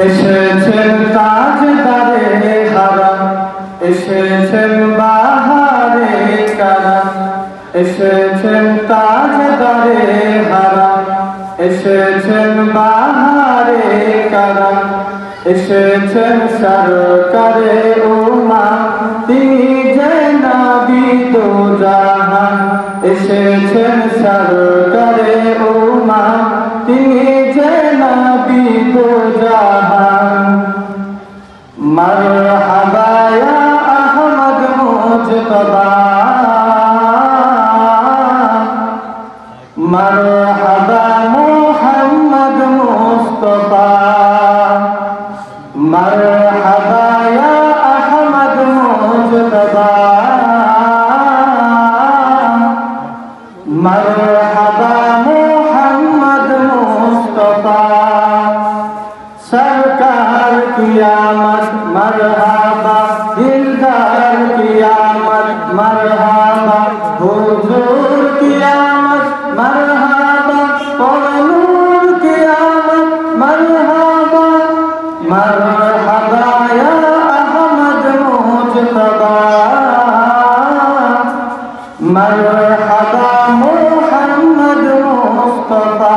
এসেছেন তাজদারে হারাম, এসেছেন বাহারে কারাম, এসেছেন তাজদারে হারাম, এসেছেন বাহারে কারাম, এসেছেন সরকারে উম্মাহ তিনি যে নবী দো জাহান, এসেছেন সরকারে উম্মাহ তিনি যে নবী দো জাহান। মারহাবা ইয়া আহমদ মুজতবা, মারহাবা মুহাম্মদ মুস্তাফা, মারহাবা ইয়া আহমদ মুজতবা, মারহাবা মুহাম্মদ মুস্তাফা। सरकार कियामत मरहबा, दिलदार कियामत मरहबा, हुजूर कियामत मरहबा, नूर कियामत मरहबा, मरहबा या अहमद मुजतबा, मरहबा मुहम्मद मुस्तफा।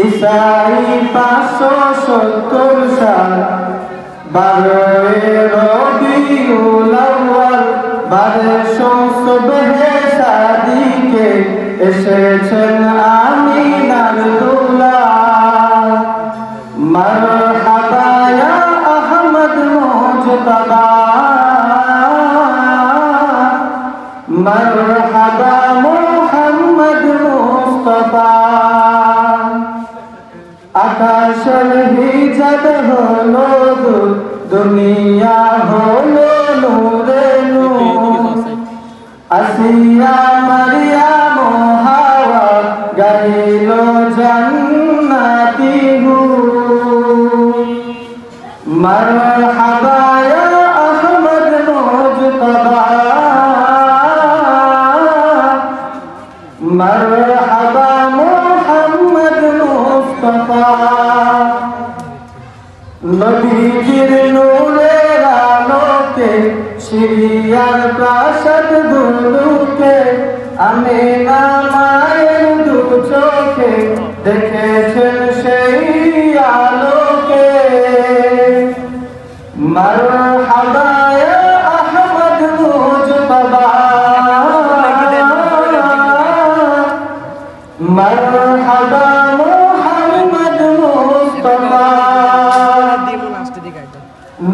ईसाई 570 साल 12 रबीउल अव्वल, 1200 সাদিকে এসেছেন আমিনার দুলা। মারহাবা ইয়া আহমদ মুজতবা, মারহাবা মুহাম্মদ মুস্তাফা। আকাশের হিজাব হলো দুনিয়া হলো নূরে নূর, আসিয়া মারিয়াম হাওয়া গাইল জান্নাতি হুর। মারহাবা ইয়া আহমদ মুজতবা, মারহাবা মুহাম্মদ মুস্তাফা। নবীজির নূরের আলোকে সিরিয়ার প্রাসাদ গুলোকে আমিনা মায়ের দু চোখে দেখেছেন সেই আলোকে। মারহাবা ইয়া আহমদ মুজতবা, মারহাবা মুহাম্মদ মুস্তাফা।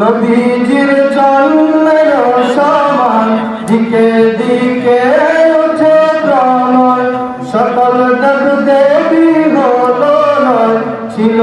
নবীজির জন্মের সময় দিকে দিকে উঠে প্রণয়, সকল দেব দেবী হলো নয়, ছিল